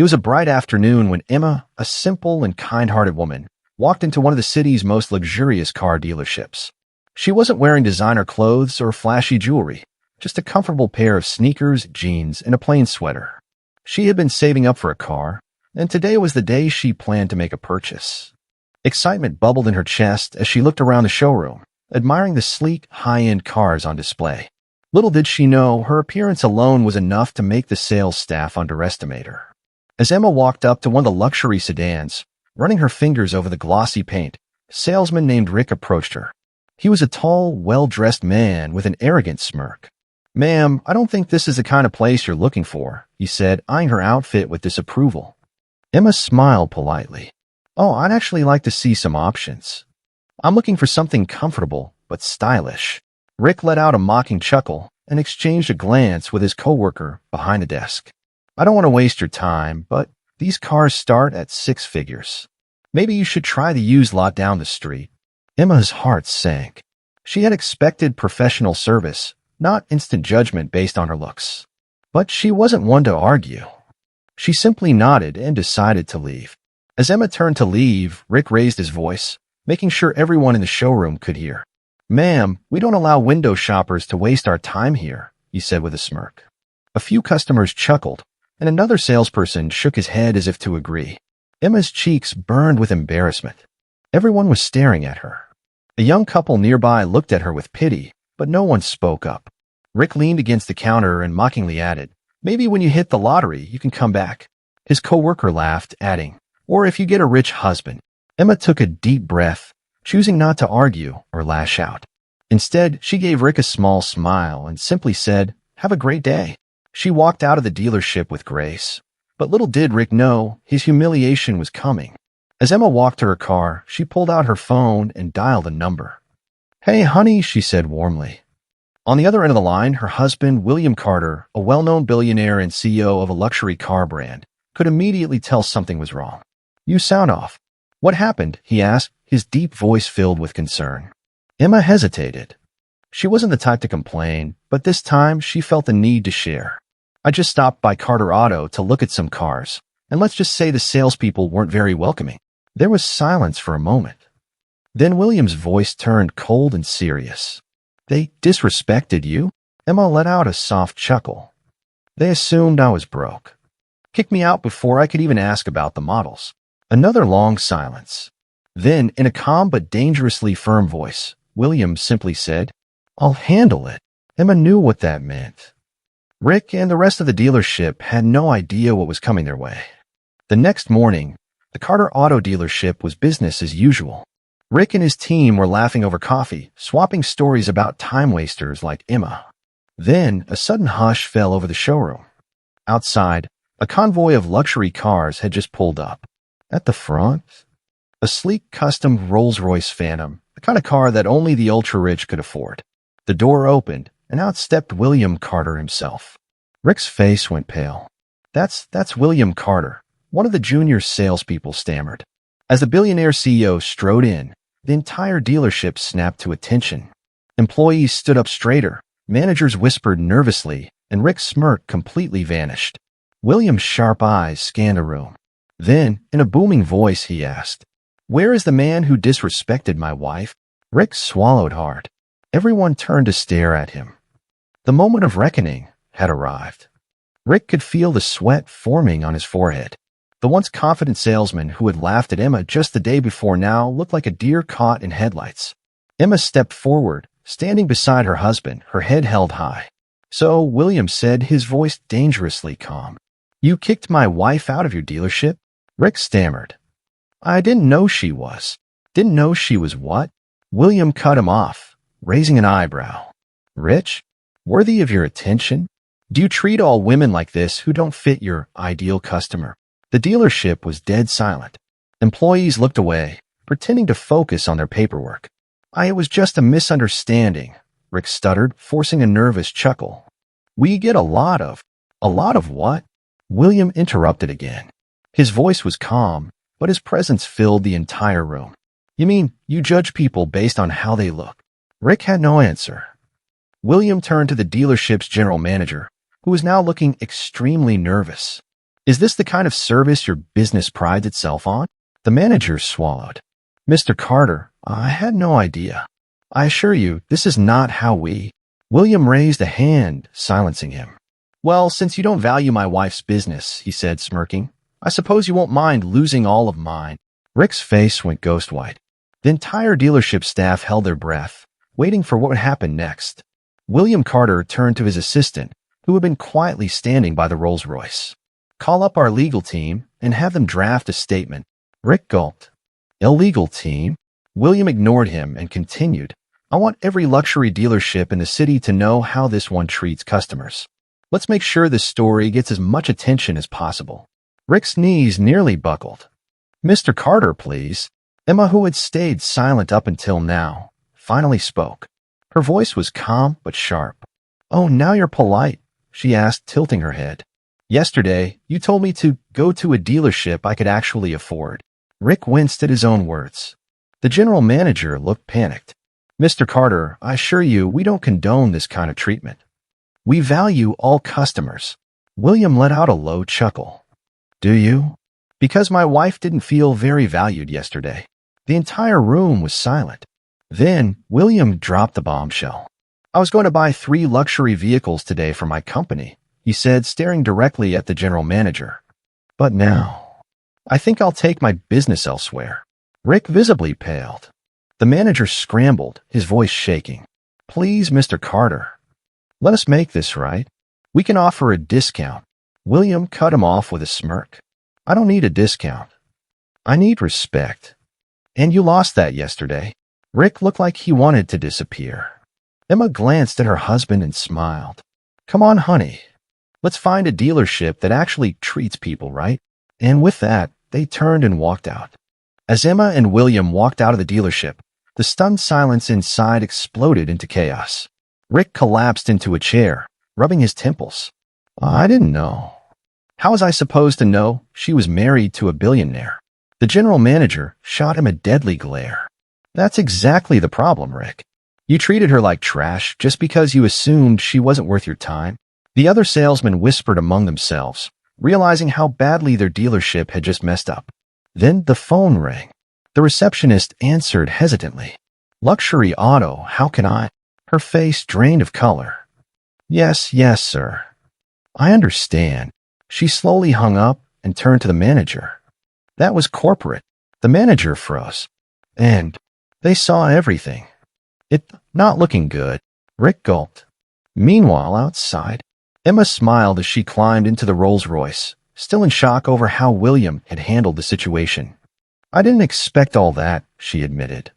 It was a bright afternoon when Emma, a simple and kind-hearted woman, walked into one of the city's most luxurious car dealerships. She wasn't wearing designer clothes or flashy jewelry, just a comfortable pair of sneakers, jeans, and a plain sweater. She had been saving up for a car, and today was the day she planned to make a purchase. Excitement bubbled in her chest as she looked around the showroom, admiring the sleek, high-end cars on display. Little did she know her appearance alone was enough to make the sales staff underestimate her. As Emma walked up to one of the luxury sedans, running her fingers over the glossy paint, a salesman named Rick approached her. He was a tall, well-dressed man with an arrogant smirk. "Ma'am, I don't think this is the kind of place you're looking for," he said, eyeing her outfit with disapproval. Emma smiled politely. "Oh, I'd actually like to see some options. I'm looking for something comfortable but stylish." Rick let out a mocking chuckle and exchanged a glance with his coworker behind the desk. "I don't want to waste your time, but these cars start at 6 figures. Maybe you should try the used lot down the street." Emma's heart sank. She had expected professional service, not instant judgment based on her looks. But she wasn't one to argue. She simply nodded and decided to leave. As Emma turned to leave, Rick raised his voice, making sure everyone in the showroom could hear. "Ma'am, we don't allow window shoppers to waste our time here," he said with a smirk. A few customers chuckled, and another salesperson shook his head as if to agree. Emma's cheeks burned with embarrassment. Everyone was staring at her. A young couple nearby looked at her with pity, but no one spoke up. Rick leaned against the counter and mockingly added, "Maybe when you hit the lottery, you can come back." His coworker laughed, adding, "Or if you get a rich husband." Emma took a deep breath, choosing not to argue or lash out. Instead, she gave Rick a small smile and simply said, "Have a great day." She walked out of the dealership with grace, but little did Rick know his humiliation was coming. As Emma walked to her car, she pulled out her phone and dialed a number. "Hey, honey," she said warmly. On the other end of the line, her husband, William Carter, a well-known billionaire and CEO of a luxury car brand, could immediately tell something was wrong. "You sound off." "What happened?" he asked, his deep voice filled with concern. Emma hesitated. She wasn't the type to complain, but this time she felt the need to share. "I just stopped by Carter Auto to look at some cars, and let's just say the salespeople weren't very welcoming." There was silence for a moment. Then William's voice turned cold and serious. "They disrespected you?" Emma let out a soft chuckle. "They assumed I was broke. Kicked me out before I could even ask about the models." Another long silence. Then, in a calm but dangerously firm voice, William simply said, "I'll handle it." Emma knew what that meant. Rick and the rest of the dealership had no idea what was coming their way. The next morning, the Carter Auto dealership was business as usual. Rick and his team were laughing over coffee, swapping stories about time wasters like Emma. Then, a sudden hush fell over the showroom. Outside, a convoy of luxury cars had just pulled up. At the front, a sleek custom Rolls-Royce Phantom, the kind of car that only the ultra-rich could afford. The door opened, and out stepped William Carter himself. Rick's face went pale. That's William Carter," one of the junior salespeople stammered. As the billionaire CEO strode in, the entire dealership snapped to attention. Employees stood up straighter, managers whispered nervously, and Rick's smirk completely vanished. William's sharp eyes scanned the room. Then, in a booming voice, he asked, "Where is the man who disrespected my wife?" Rick swallowed hard. Everyone turned to stare at him. The moment of reckoning had arrived. Rick could feel the sweat forming on his forehead. The once confident salesman who had laughed at Emma just the day before now looked like a deer caught in headlights. Emma stepped forward, standing beside her husband, her head held high. "So," William said, his voice dangerously calm, "you kicked my wife out of your dealership?" Rick stammered. "I didn't know she was." "Didn't know she was what?" William cut him off, raising an eyebrow. "Rich? Worthy of your attention? Do you treat all women like this who don't fit your ideal customer?" The dealership was dead silent. Employees looked away, pretending to focus on their paperwork. It was just a misunderstanding," Rick stuttered, forcing a nervous chuckle. "We get a lot of what?" William interrupted again. His voice was calm, but his presence filled the entire room. "You mean you judge people based on how they look?" Rick had no answer. William turned to the dealership's general manager, who was now looking extremely nervous. Is this the kind of service your business prides itself on? The manager swallowed. Mr. Carter, I had no idea. I assure you, this is not how we... William raised a hand, silencing him. Well, since you don't value my wife's business, he said, smirking, I suppose you won't mind losing all of mine. Rick's face went ghost white. The entire dealership staff held their breath, waiting for what would happen next. William Carter turned to his assistant, who had been quietly standing by the Rolls-Royce. Call up our legal team and have them draft a statement. Rick gulped. Illegal team? William ignored him and continued. I want every luxury dealership in the city to know how this one treats customers. Let's make sure this story gets as much attention as possible. Rick's knees nearly buckled. Mr. Carter, please. Emma, who had stayed silent up until now, finally spoke. Her voice was calm but sharp. Oh, now you're polite, she asked, tilting her head. Yesterday, you told me to go to a dealership I could actually afford. Rick winced at his own words. The general manager looked panicked. Mr. Carter, I assure you we don't condone this kind of treatment. We value all customers. William let out a low chuckle. Do you? Because my wife didn't feel very valued yesterday. The entire room was silent. Then, William dropped the bombshell. I was going to buy 3 luxury vehicles today for my company, he said, staring directly at the general manager. But now, I think I'll take my business elsewhere. Rick visibly paled. The manager scrambled, his voice shaking. Please, Mr. Carter. Let us make this right. We can offer a discount. William cut him off with a smirk. I don't need a discount. I need respect. And you lost that yesterday. Rick looked like he wanted to disappear. Emma glanced at her husband and smiled. Come on, honey. Let's find a dealership that actually treats people right. And with that, they turned and walked out. As Emma and William walked out of the dealership, the stunned silence inside exploded into chaos. Rick collapsed into a chair, rubbing his temples. I didn't know. How was I supposed to know she was married to a billionaire? The general manager shot him a deadly glare. That's exactly the problem, Rick. You treated her like trash just because you assumed she wasn't worth your time. The other salesmen whispered among themselves, realizing how badly their dealership had just messed up. Then the phone rang. The receptionist answered hesitantly. Luxury Auto, how can I? Her face drained of color. Yes, sir. I understand. She slowly hung up and turned to the manager. That was corporate. The manager froze. And they saw everything. It not looking good. Rick gulped. Meanwhile, outside, Emma smiled as she climbed into the Rolls-Royce, still in shock over how William had handled the situation. I didn't expect all that, she admitted.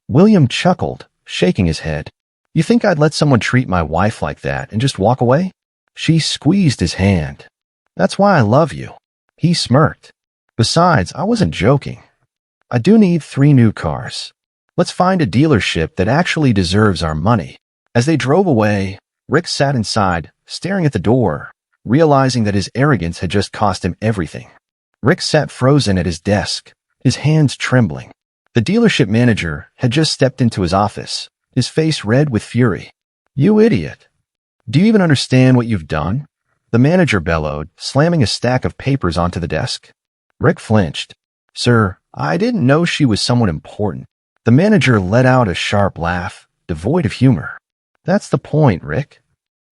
William chuckled, shaking his head. You think I'd let someone treat my wife like that and just walk away? She squeezed his hand. That's why I love you. He smirked. Besides, I wasn't joking. I do need 3 new cars. Let's find a dealership that actually deserves our money. As they drove away, Rick sat inside, staring at the door, realizing that his arrogance had just cost him everything. Rick sat frozen at his desk, his hands trembling. The dealership manager had just stepped into his office, his face red with fury. You idiot. Do you even understand what you've done? The manager bellowed, slamming a stack of papers onto the desk. Rick flinched. Sir, I didn't know she was someone important. The manager let out a sharp laugh, devoid of humor. That's the point, Rick.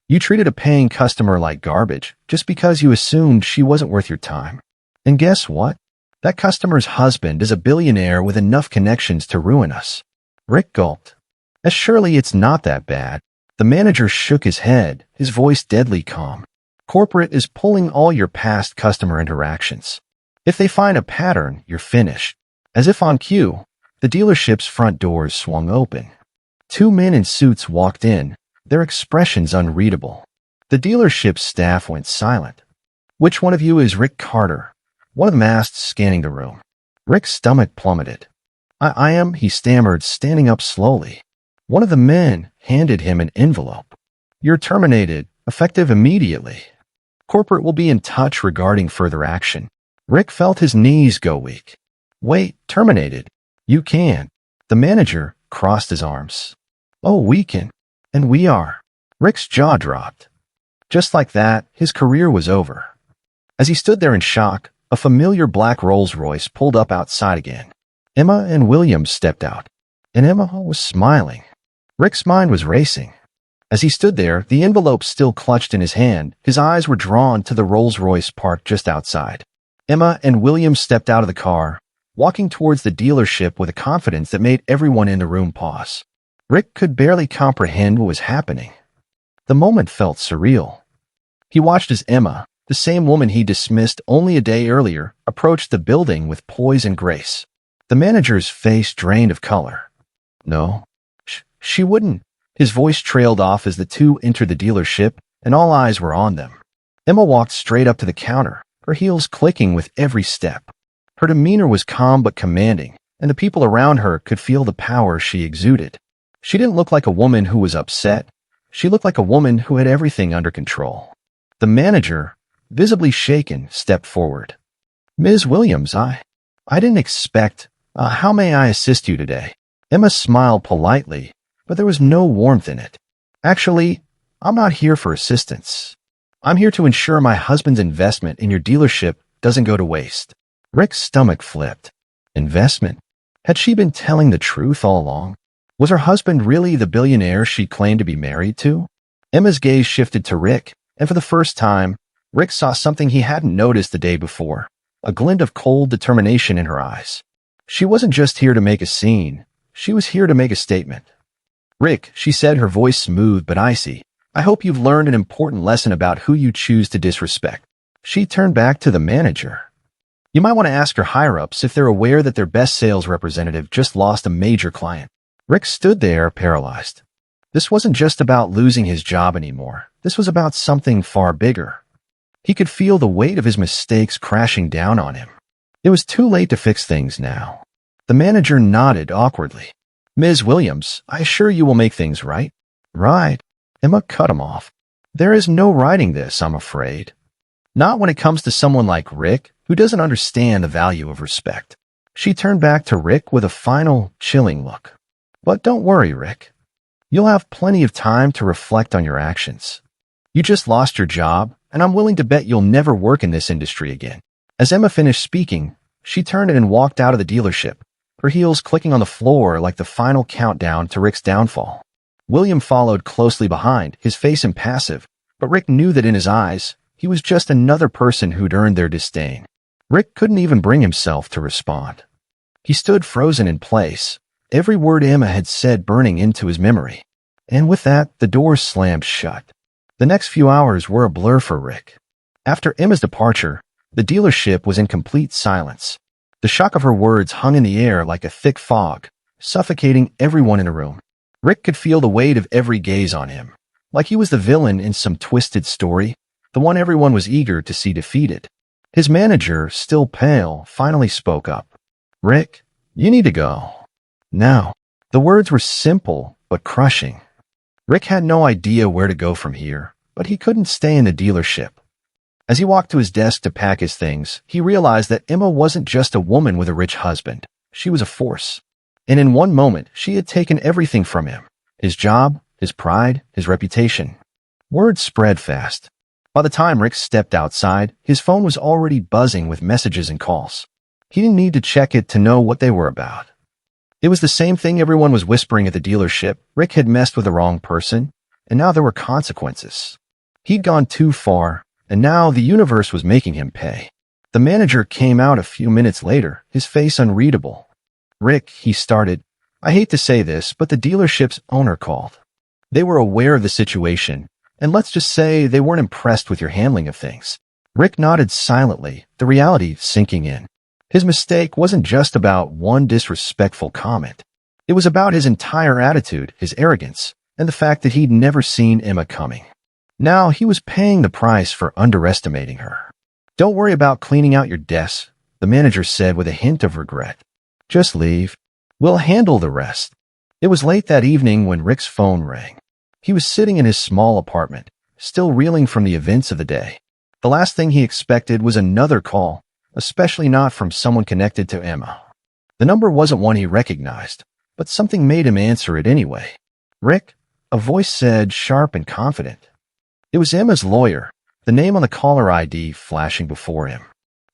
You treated a paying customer like garbage just because you assumed she wasn't worth your time. And guess what? That customer's husband is a billionaire with enough connections to ruin us. Rick gulped. Surely it's not that bad. The manager shook his head, his voice deadly calm. Corporate is pulling all your past customer interactions. If they find a pattern, you're finished. As if on cue, the dealership's front doors swung open. 2 men in suits walked in, their expressions unreadable. The dealership's staff went silent. Which one of you is Rick Carter? One of them asked, scanning the room. Rick's stomach plummeted. I am, he stammered, standing up slowly. One of the men handed him an envelope. You're terminated, effective immediately. Corporate will be in touch regarding further action. Rick felt his knees go weak. Wait, terminated? You can't. The manager crossed his arms. Oh, we can. And we are. Rick's jaw dropped. Just like that, his career was over. As he stood there in shock, a familiar black Rolls-Royce pulled up outside again. Emma and William stepped out, and Emma was smiling. Rick's mind was racing. As he stood there, the envelope still clutched in his hand, his eyes were drawn to the Rolls-Royce parked just outside. Emma and William stepped out of the car, walking towards the dealership with a confidence that made everyone in the room pause. Rick could barely comprehend what was happening. The moment felt surreal. He watched as Emma, the same woman he dismissed only a day earlier, approached the building with poise and grace. The manager's face drained of color. No, she wouldn't. His voice trailed off as the two entered the dealership, and all eyes were on them. Emma walked straight up to the counter, her heels clicking with every step. Her demeanor was calm but commanding, and the people around her could feel the power she exuded. She didn't look like a woman who was upset. She looked like a woman who had everything under control. The manager, visibly shaken, stepped forward. "Ms. Williams, I didn't expect. How may I assist you today?" Emma smiled politely, but there was no warmth in it. "Actually, I'm not here for assistance. I'm here to ensure my husband's investment in your dealership doesn't go to waste." Rick's stomach flipped. Investment? Had she been telling the truth all along? Was her husband really the billionaire she claimed to be married to? Emma's gaze shifted to Rick, and for the first time, Rick saw something he hadn't noticed the day before, a glint of cold determination in her eyes. She wasn't just here to make a scene. She was here to make a statement. "Rick," she said, her voice smooth but icy, "I hope you've learned an important lesson about who you choose to disrespect." She turned back to the manager. "You might want to ask your higher-ups if they're aware that their best sales representative just lost a major client." Rick stood there, paralyzed. This wasn't just about losing his job anymore. This was about something far bigger. He could feel the weight of his mistakes crashing down on him. It was too late to fix things now. The manager nodded awkwardly. "Ms. Williams, I assure you will make things right." "Right?" Emma cut him off. "There is no writing this, I'm afraid. Not when it comes to someone like Rick, who doesn't understand the value of respect." She turned back to Rick with a final, chilling look. "But don't worry, Rick. You'll have plenty of time to reflect on your actions. You just lost your job, and I'm willing to bet you'll never work in this industry again." As Emma finished speaking, she turned and walked out of the dealership, her heels clicking on the floor like the final countdown to Rick's downfall. William followed closely behind, his face impassive, but Rick knew that in his eyes, he was just another person who'd earned their disdain. Rick couldn't even bring himself to respond. He stood frozen in place, every word Emma had said burning into his memory. And with that, the door slammed shut. The next few hours were a blur for Rick. After Emma's departure, the dealership was in complete silence. The shock of her words hung in the air like a thick fog, suffocating everyone in the room. Rick could feel the weight of every gaze on him, like he was the villain in some twisted story, the one everyone was eager to see defeated. His manager, still pale, finally spoke up. "Rick, you need to go. Now." The words were simple but crushing. Rick had no idea where to go from here, but he couldn't stay in the dealership. As he walked to his desk to pack his things, he realized that Emma wasn't just a woman with a rich husband. She was a force. And in one moment, she had taken everything from him. His job, his pride, his reputation. Word spread fast. By the time Rick stepped outside, his phone was already buzzing with messages and calls. He didn't need to check it to know what they were about. It was the same thing everyone was whispering at the dealership. Rick had messed with the wrong person, and now there were consequences. He'd gone too far, and now the universe was making him pay. The manager came out a few minutes later, his face unreadable. "Rick," he started, "I hate to say this, but the dealership's owner called. They were aware of the situation, and let's just say they weren't impressed with your handling of things." Rick nodded silently, the reality sinking in. His mistake wasn't just about one disrespectful comment. It was about his entire attitude, his arrogance, and the fact that he'd never seen Emma coming. Now he was paying the price for underestimating her. "Don't worry about cleaning out your desk," the manager said with a hint of regret. "Just leave. We'll handle the rest." It was late that evening when Rick's phone rang. He was sitting in his small apartment, still reeling from the events of the day. The last thing he expected was another call, especially not from someone connected to Emma. The number wasn't one he recognized, but something made him answer it anyway. "Rick?" a voice said, sharp and confident. It was Emma's lawyer, the name on the caller ID flashing before him.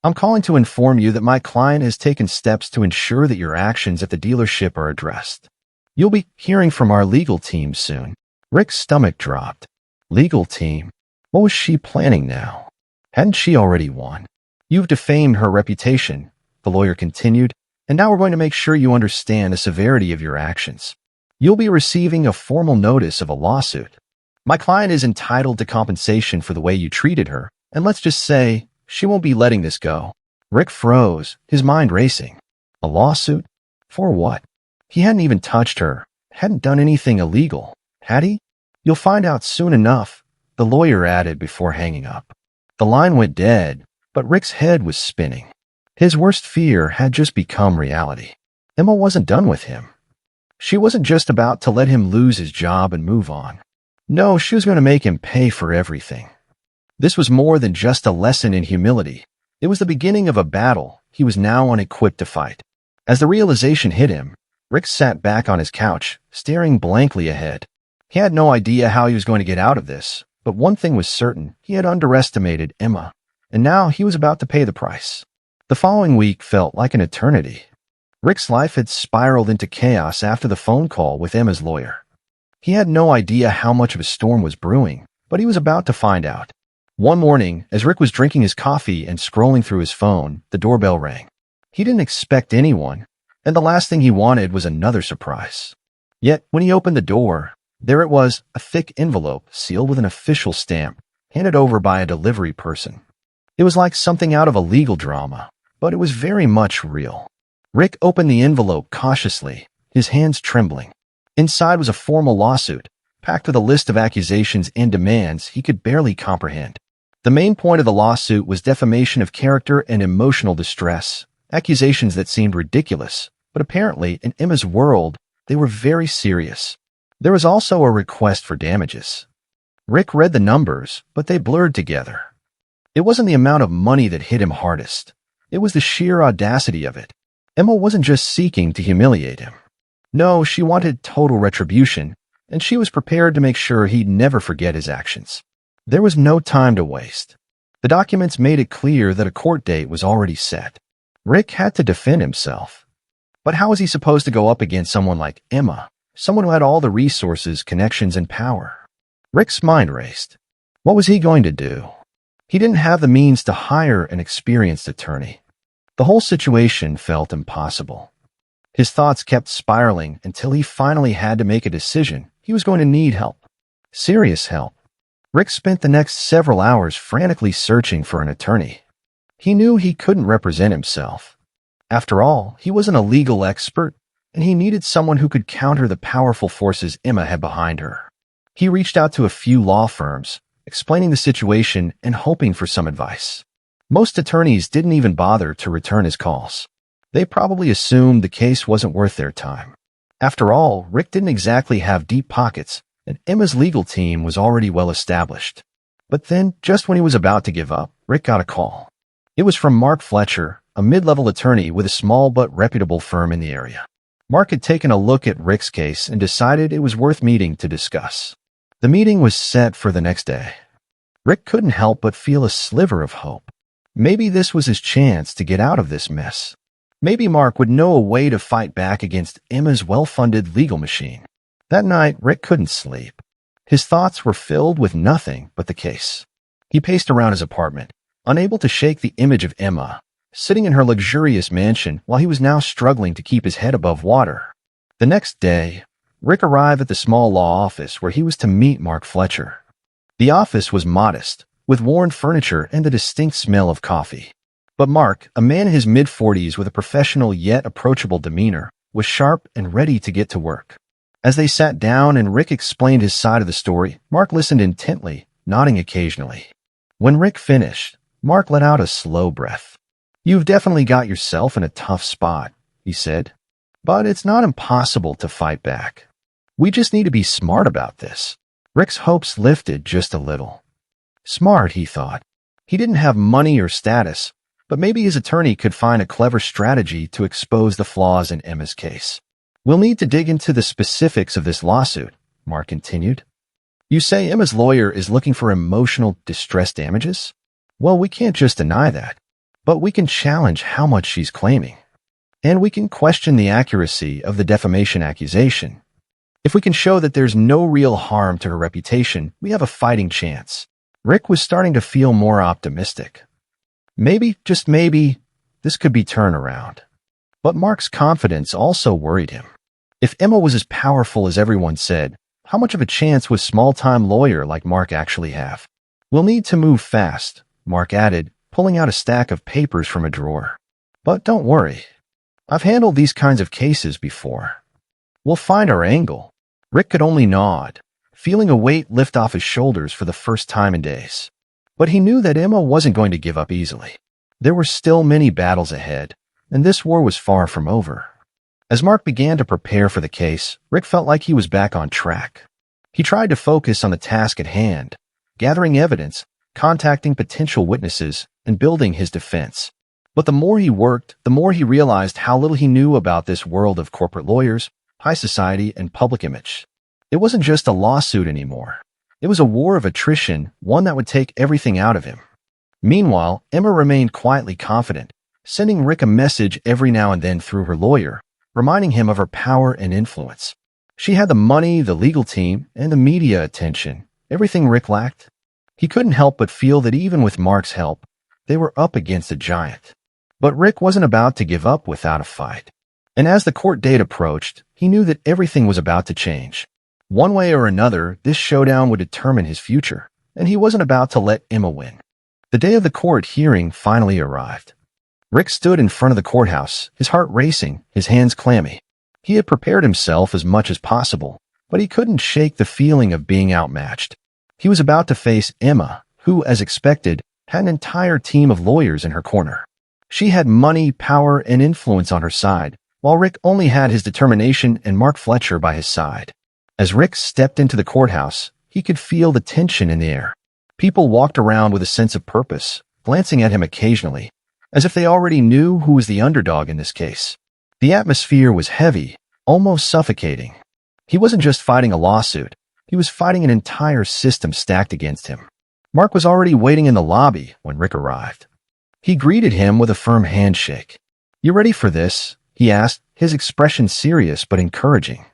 I'm calling to inform you that my client has taken steps to ensure that your actions at the dealership are addressed. You'll be hearing from our legal team soon. Rick's stomach dropped. Legal team? What was she planning now? Hadn't she already won? You've defamed her reputation, the lawyer continued, and now we're going to make sure you understand the severity of your actions. You'll be receiving a formal notice of a lawsuit. My client is entitled to compensation for the way you treated her, and let's just say she won't be letting this go. Rick froze, his mind racing. A lawsuit? For what? He hadn't even touched her, hadn't done anything illegal, had he? You'll find out soon enough, the lawyer added before hanging up. The line went dead, but Rick's head was spinning. His worst fear had just become reality. Emma wasn't done with him. She wasn't just about to let him lose his job and move on. No, she was going to make him pay for everything. This was more than just a lesson in humility. It was the beginning of a battle he was now unequipped to fight. As the realization hit him, Rick sat back on his couch, staring blankly ahead. He had no idea how he was going to get out of this, but one thing was certain: he had underestimated Emma, and now he was about to pay the price. The following week felt like an eternity. Rick's life had spiraled into chaos after the phone call with Emma's lawyer. He had no idea how much of a storm was brewing, but he was about to find out. One morning, as Rick was drinking his coffee and scrolling through his phone, the doorbell rang. He didn't expect anyone, and the last thing he wanted was another surprise. Yet, when he opened the door, there it was, a thick envelope sealed with an official stamp, handed over by a delivery person. It was like something out of a legal drama, but it was very much real. Rick opened the envelope cautiously, his hands trembling. Inside was a formal lawsuit, packed with a list of accusations and demands he could barely comprehend. The main point of the lawsuit was defamation of character and emotional distress, accusations that seemed ridiculous, but apparently, in Emma's world, they were very serious. There was also a request for damages. Rick read the numbers, but they blurred together. It wasn't the amount of money that hit him hardest. It was the sheer audacity of it. Emma wasn't just seeking to humiliate him. No, she wanted total retribution, and she was prepared to make sure he'd never forget his actions. There was no time to waste. The documents made it clear that a court date was already set. Rick had to defend himself. But how was he supposed to go up against someone like Emma, someone who had all the resources, connections, and power? Rick's mind raced. What was he going to do? He didn't have the means to hire an experienced attorney. The whole situation felt impossible. His thoughts kept spiraling until he finally had to make a decision. He was going to need help. Serious help. Rick spent the next several hours frantically searching for an attorney. He knew he couldn't represent himself. After all, he wasn't a legal expert, and he needed someone who could counter the powerful forces Emma had behind her. He reached out to a few law firms, explaining the situation and hoping for some advice. Most attorneys didn't even bother to return his calls. They probably assumed the case wasn't worth their time. After all, Rick didn't exactly have deep pockets, and Emma's legal team was already well established. But then, just when he was about to give up, Rick got a call. It was from Mark Fletcher, a mid-level attorney with a small but reputable firm in the area. Mark had taken a look at Rick's case and decided it was worth meeting to discuss. The meeting was set for the next day. Rick couldn't help but feel a sliver of hope. Maybe this was his chance to get out of this mess. Maybe Mark would know a way to fight back against Emma's well-funded legal machine. That night, Rick couldn't sleep. His thoughts were filled with nothing but the case. He paced around his apartment, unable to shake the image of Emma, sitting in her luxurious mansion while he was now struggling to keep his head above water. The next day, Rick arrived at the small law office where he was to meet Mark Fletcher. The office was modest, with worn furniture and the distinct smell of coffee. But Mark, a man in his mid-40s with a professional yet approachable demeanor, was sharp and ready to get to work. As they sat down and Rick explained his side of the story, Mark listened intently, nodding occasionally. When Rick finished, Mark let out a slow breath. "You've definitely got yourself in a tough spot," he said. "But it's not impossible to fight back. We just need to be smart about this." Rick's hopes lifted just a little. Smart, he thought. He didn't have money or status, but maybe his attorney could find a clever strategy to expose the flaws in Emma's case. "We'll need to dig into the specifics of this lawsuit," Mark continued. You say Emma's lawyer is looking for emotional distress damages? Well, we can't just deny that, but we can challenge how much she's claiming. And we can question the accuracy of the defamation accusation. If we can show that there's no real harm to her reputation, we have a fighting chance. Rick was starting to feel more optimistic. Maybe, just maybe, this could be turned around. But Mark's confidence also worried him. If Emma was as powerful as everyone said, how much of a chance would a small-time lawyer like Mark actually have? We'll need to move fast, Mark added, pulling out a stack of papers from a drawer. But don't worry. I've handled these kinds of cases before. We'll find our angle. Rick could only nod, feeling a weight lift off his shoulders for the first time in days. But he knew that Emma wasn't going to give up easily. There were still many battles ahead, and this war was far from over. As Mark began to prepare for the case, Rick felt like he was back on track. He tried to focus on the task at hand, gathering evidence, contacting potential witnesses, and building his defense. But the more he worked, the more he realized how little he knew about this world of corporate lawyers, high society, and public image. It wasn't just a lawsuit anymore. It was a war of attrition, one that would take everything out of him. Meanwhile, Emma remained quietly confident, sending Rick a message every now and then through her lawyer, reminding him of her power and influence. She had the money, the legal team, and the media attention, everything Rick lacked. He couldn't help but feel that even with Mark's help, they were up against a giant. But Rick wasn't about to give up without a fight. And as the court date approached, he knew that everything was about to change. One way or another, this showdown would determine his future, and he wasn't about to let Emma win. The day of the court hearing finally arrived. Rick stood in front of the courthouse, his heart racing, his hands clammy. He had prepared himself as much as possible, but he couldn't shake the feeling of being outmatched. He was about to face Emma, who, as expected, had an entire team of lawyers in her corner. She had money, power, and influence on her side, while Rick only had his determination and Mark Fletcher by his side. As Rick stepped into the courthouse, he could feel the tension in the air. People walked around with a sense of purpose, glancing at him occasionally, as if they already knew who was the underdog in this case. The atmosphere was heavy, almost suffocating. He wasn't just fighting a lawsuit. He was fighting an entire system stacked against him. Mark was already waiting in the lobby when Rick arrived. He greeted him with a firm handshake. "You ready for this?" he asked, his expression serious but encouraging.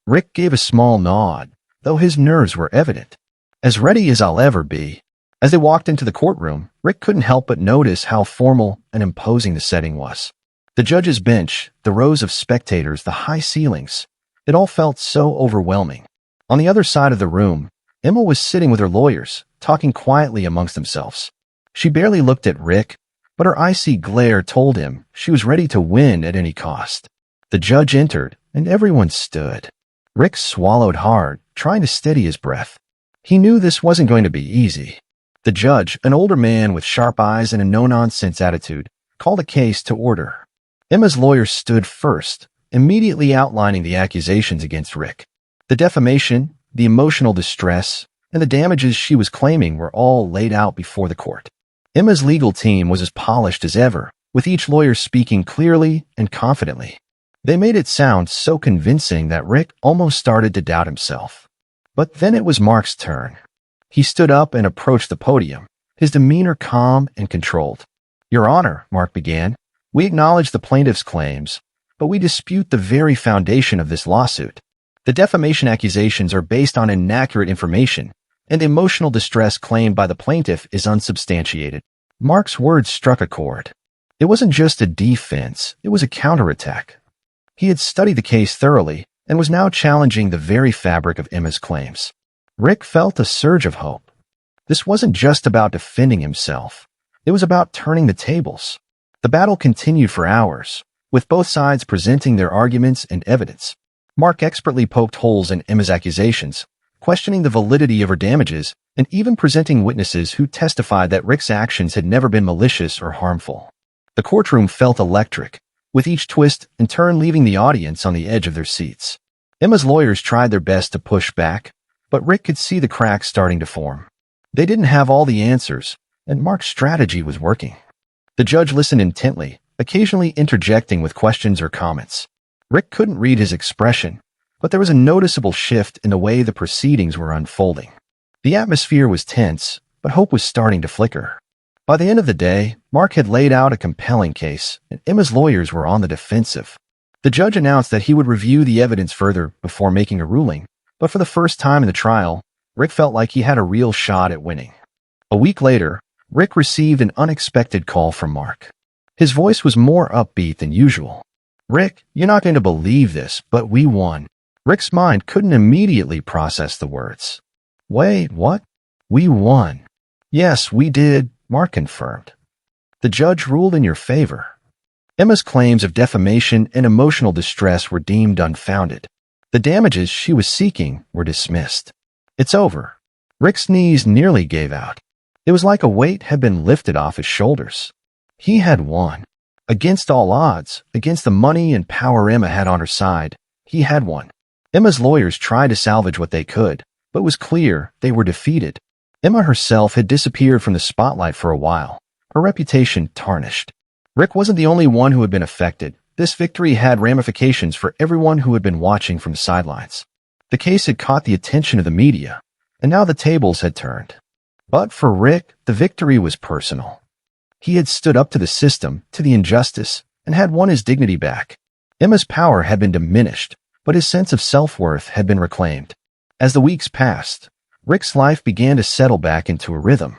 Rick gave a small nod, though his nerves were evident. "As ready as I'll ever be." As they walked into the courtroom, Rick couldn't help but notice how formal and imposing the setting was. The judge's bench, the rows of spectators, the high ceilings. It all felt so overwhelming. On the other side of the room, Emma was sitting with her lawyers, talking quietly amongst themselves. She barely looked at Rick, but her icy glare told him she was ready to win at any cost. The judge entered, and everyone stood. Rick swallowed hard, trying to steady his breath. He knew this wasn't going to be easy. The judge, an older man with sharp eyes and a no-nonsense attitude, called a case to order. Emma's lawyer stood first, immediately outlining the accusations against Rick. The defamation, the emotional distress, and the damages she was claiming were all laid out before the court. Emma's legal team was as polished as ever, with each lawyer speaking clearly and confidently. They made it sound so convincing that Rick almost started to doubt himself. But then it was Mark's turn. He stood up and approached the podium, his demeanor calm and controlled. "Your Honor," Mark began, "we acknowledge the plaintiff's claims, but we dispute the very foundation of this lawsuit. The defamation accusations are based on inaccurate information, and the emotional distress claimed by the plaintiff is unsubstantiated." Mark's words struck a chord. It wasn't just a defense, it was a counterattack. He had studied the case thoroughly and was now challenging the very fabric of Emma's claims. Rick felt a surge of hope. This wasn't just about defending himself. It was about turning the tables. The battle continued for hours, with both sides presenting their arguments and evidence. Mark expertly poked holes in Emma's accusations, questioning the validity of her damages, and even presenting witnesses who testified that Rick's actions had never been malicious or harmful. The courtroom felt electric, with each twist and turn leaving the audience on the edge of their seats. Emma's lawyers tried their best to push back, but Rick could see the cracks starting to form. They didn't have all the answers, and Mark's strategy was working. The judge listened intently, occasionally interjecting with questions or comments. Rick couldn't read his expression, but there was a noticeable shift in the way the proceedings were unfolding. The atmosphere was tense, but hope was starting to flicker. By the end of the day, Mark had laid out a compelling case, and Emma's lawyers were on the defensive. The judge announced that he would review the evidence further before making a ruling, but for the first time in the trial, Rick felt like he had a real shot at winning. A week later, Rick received an unexpected call from Mark. His voice was more upbeat than usual. "Rick, you're not going to believe this, but we won." Rick's mind couldn't immediately process the words. "Wait, what? We won?" "Yes, we did," Mark confirmed. "The judge ruled in your favor." Emma's claims of defamation and emotional distress were deemed unfounded. The damages she was seeking were dismissed. "It's over." Rick's knees nearly gave out. It was like a weight had been lifted off his shoulders. He had won. Against all odds, against the money and power Emma had on her side, he had won. Emma's lawyers tried to salvage what they could, but it was clear they were defeated. Emma herself had disappeared from the spotlight for a while, her reputation tarnished. Rick wasn't the only one who had been affected. This victory had ramifications for everyone who had been watching from the sidelines. The case had caught the attention of the media, and now the tables had turned. But for Rick, the victory was personal. He had stood up to the system, to the injustice, and had won his dignity back. Emma's power had been diminished, but his sense of self-worth had been reclaimed. As the weeks passed, Rick's life began to settle back into a rhythm.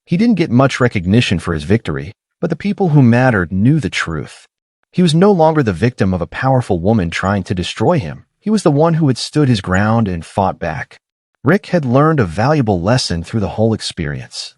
He didn't get much recognition for his victory, but the people who mattered knew the truth. He was no longer the victim of a powerful woman trying to destroy him. He was the one who had stood his ground and fought back. Rick had learned a valuable lesson through the whole experience.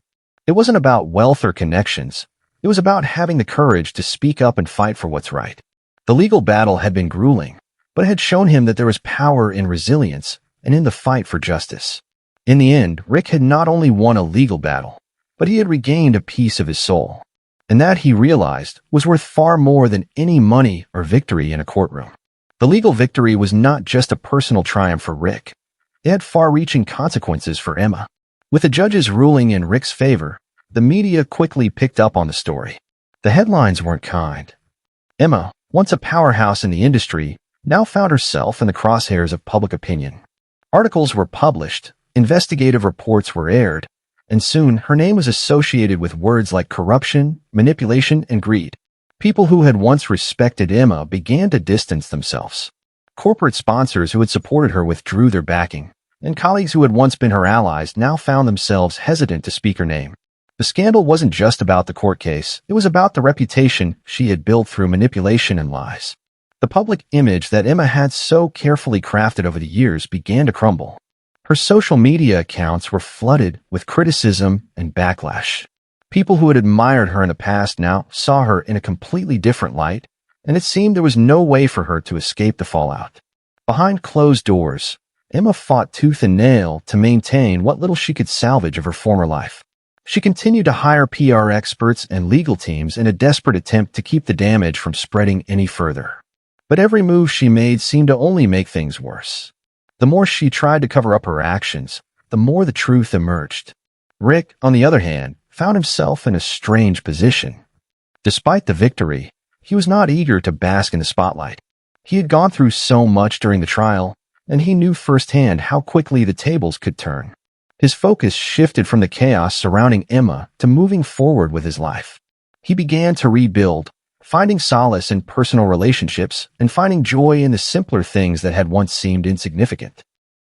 It wasn't about wealth or connections. It was about having the courage to speak up and fight for what's right. The legal battle had been grueling, but it had shown him that there was power in resilience and in the fight for justice. In the end, Rick had not only won a legal battle, but he had regained a piece of his soul. And that, he realized, was worth far more than any money or victory in a courtroom. The legal victory was not just a personal triumph for Rick. It had far-reaching consequences for Emma. With the judge's ruling in Rick's favor, the media quickly picked up on the story. The headlines weren't kind. Emma, once a powerhouse in the industry, now found herself in the crosshairs of public opinion. Articles were published, investigative reports were aired, and soon her name was associated with words like corruption, manipulation, and greed. People who had once respected Emma began to distance themselves. Corporate sponsors who had supported her withdrew their backing, and colleagues who had once been her allies now found themselves hesitant to speak her name. The scandal wasn't just about the court case, it was about the reputation she had built through manipulation and lies. The public image that Emma had so carefully crafted over the years began to crumble. Her social media accounts were flooded with criticism and backlash. People who had admired her in the past now saw her in a completely different light, and it seemed there was no way for her to escape the fallout. Behind closed doors, Emma fought tooth and nail to maintain what little she could salvage of her former life. She continued to hire PR experts and legal teams in a desperate attempt to keep the damage from spreading any further. But every move she made seemed to only make things worse. The more she tried to cover up her actions, the more the truth emerged. Rick, on the other hand, found himself in a strange position. Despite the victory, he was not eager to bask in the spotlight. He had gone through so much during the trial, and he knew firsthand how quickly the tables could turn. His focus shifted from the chaos surrounding Emma to moving forward with his life. He began to rebuild, finding solace in personal relationships and finding joy in the simpler things that had once seemed insignificant.